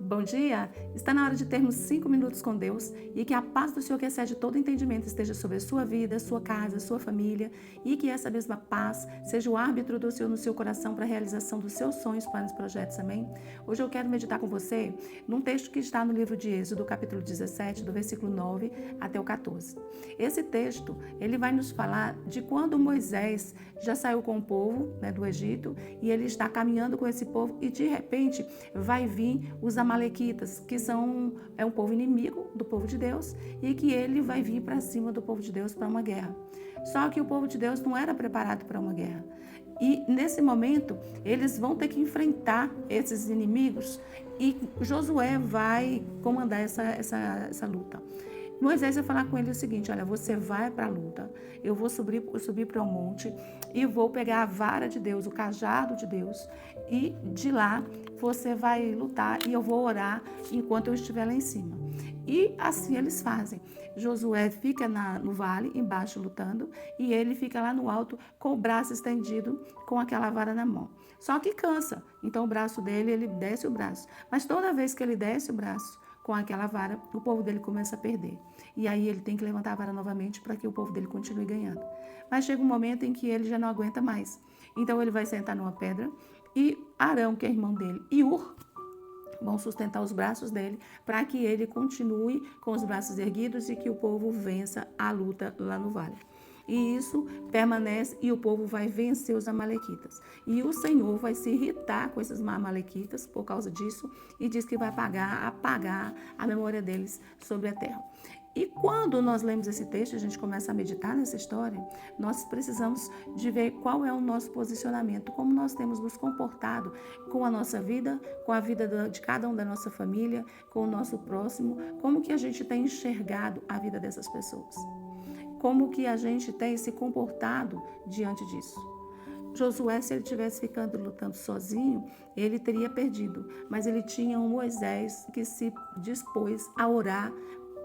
Bom dia! Está na hora de termos 5 minutos com Deus e que a paz do Senhor, que excede todo entendimento, esteja sobre a sua vida, sua casa, sua família e que essa mesma paz seja o árbitro do Senhor no seu coração para a realização dos seus sonhos, planos e projetos. Amém? Hoje eu quero meditar com você num texto que está no livro de Êxodo, capítulo 17, do versículo 9 até o 14. Esse texto, ele vai nos falar de quando Moisés já saiu com o povo, do Egito, e ele está caminhando com esse povo e de repente vai vir os amalequitas, que é um povo inimigo do povo de Deus e que ele vai vir para cima do povo de Deus para uma guerra. Só que o povo de Deus não era preparado para uma guerra. E nesse momento, eles vão ter que enfrentar esses inimigos e Josué vai comandar essa luta. Moisés vai falar com ele o seguinte: olha, você vai para a luta, eu vou subir para o monte e vou pegar a vara de Deus, o cajado de Deus, e de lá você vai lutar e eu vou orar enquanto eu estiver lá em cima. E assim eles fazem. Josué fica no vale, embaixo, lutando, e ele fica lá no alto com o braço estendido, com aquela vara na mão. Só que cansa, então o braço dele, ele desce o braço. Mas toda vez que ele desce o braço com aquela vara, o povo dele começa a perder. E aí ele tem que levantar a vara novamente para que o povo dele continue ganhando. Mas chega um momento em que ele já não aguenta mais. Então ele vai sentar numa pedra e Arão, que é irmão dele, e Ur, vão sustentar os braços dele para que ele continue com os braços erguidos e que o povo vença a luta lá no vale. E isso permanece e o povo vai vencer os amalequitas. E o Senhor vai se irritar com esses amalequitas por causa disso e diz que vai apagar a memória deles sobre a terra. E quando nós lemos esse texto, a gente começa a meditar nessa história, nós precisamos de ver qual é o nosso posicionamento, como nós temos nos comportado com a nossa vida, com a vida de cada um da nossa família, com o nosso próximo, como que a gente tem enxergado a vida dessas pessoas. Como que a gente tem se comportado diante disso. Josué, se ele tivesse ficando lutando sozinho, ele teria perdido. Mas ele tinha um Moisés que se dispôs a orar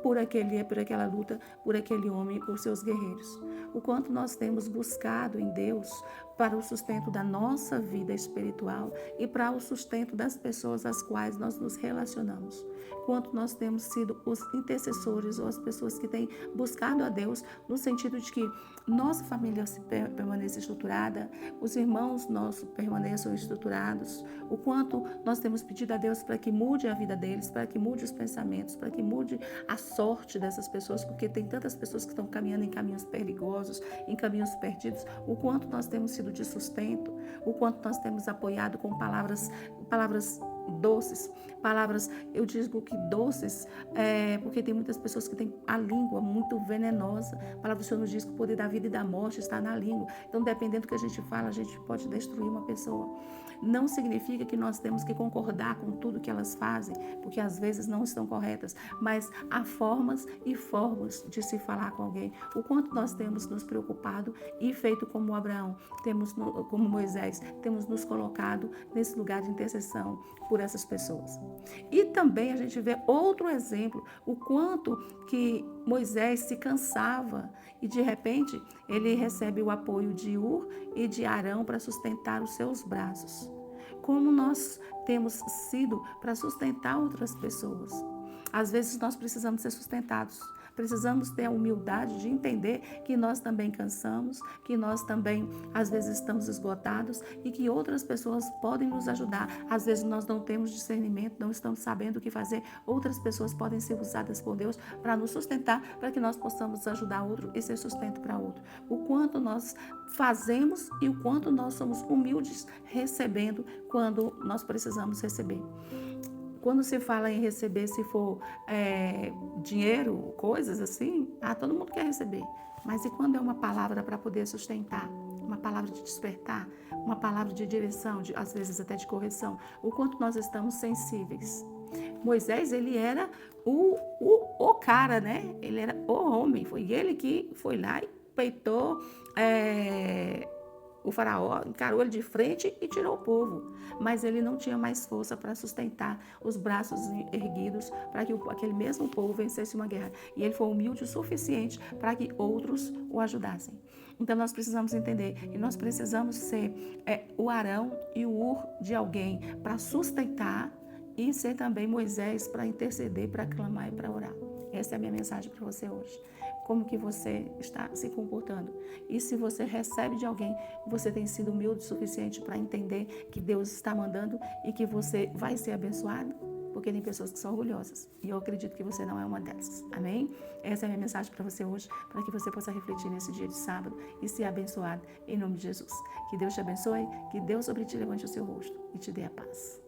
por aquela luta, por aquele homem, por seus guerreiros. O quanto nós temos buscado em Deus para o sustento da nossa vida espiritual e para o sustento das pessoas às quais nós nos relacionamos. Quanto nós temos sido os intercessores ou as pessoas que têm buscado a Deus no sentido de que nossa família permaneça estruturada, os irmãos nossos permaneçam estruturados, o quanto nós temos pedido a Deus para que mude a vida deles, para que mude os pensamentos, para que mude a sorte dessas pessoas, porque tem tantas pessoas que estão caminhando em caminhos perigosos, em caminhos perdidos, o quanto nós temos sido de sustento, o quanto nós temos apoiado com palavras doces, palavras, eu digo que doces, porque tem muitas pessoas que têm a língua muito venenosa. A palavra do Senhor nos diz que o poder da vida e da morte está na língua. Então, dependendo do que a gente fala, a gente pode destruir uma pessoa. Não significa que nós temos que concordar com tudo que elas fazem, porque às vezes não estão corretas, mas há formas e formas de se falar com alguém. O quanto nós temos nos preocupado e feito como Abraão, como Moisés, temos nos colocado nesse lugar de intercessão por essas pessoas. E também a gente vê outro exemplo, o quanto que Moisés se cansava e de repente ele recebe o apoio de Ur e de Arão para sustentar os seus braços. Como nós temos sido para sustentar outras pessoas. Às vezes nós precisamos ser sustentados. Precisamos ter a humildade de entender que nós também cansamos, que nós também, às vezes, estamos esgotados e que outras pessoas podem nos ajudar. Às vezes, nós não temos discernimento, não estamos sabendo o que fazer. Outras pessoas podem ser usadas por Deus para nos sustentar, para que nós possamos ajudar outro e ser sustento para outro. O quanto nós fazemos e o quanto nós somos humildes recebendo quando nós precisamos receber. Quando se fala em receber, se for dinheiro, coisas assim, todo mundo quer receber. Mas e quando é uma palavra para poder sustentar? Uma palavra de despertar? Uma palavra de direção, às vezes até de correção? O quanto nós estamos sensíveis? Moisés, ele era o cara, né? Ele era o homem. Foi ele que foi lá e peitou o faraó, encarou ele de frente e tirou o povo. Mas ele não tinha mais força para sustentar os braços erguidos para que aquele mesmo povo vencesse uma guerra. E ele foi humilde o suficiente para que outros o ajudassem. Então nós precisamos entender e nós precisamos ser o Arão e o Ur de alguém para sustentar e ser também Moisés para interceder, para clamar e para orar. Essa é a minha mensagem para você hoje. Como que você está se comportando? E se você recebe de alguém, você tem sido humilde o suficiente para entender que Deus está mandando e que você vai ser abençoado? Porque tem pessoas que são orgulhosas e eu acredito que você não é uma dessas. Amém? Essa é a minha mensagem para você hoje, para que você possa refletir nesse dia de sábado e ser abençoado em nome de Jesus. Que Deus te abençoe, que Deus sobre ti levante o seu rosto e te dê a paz.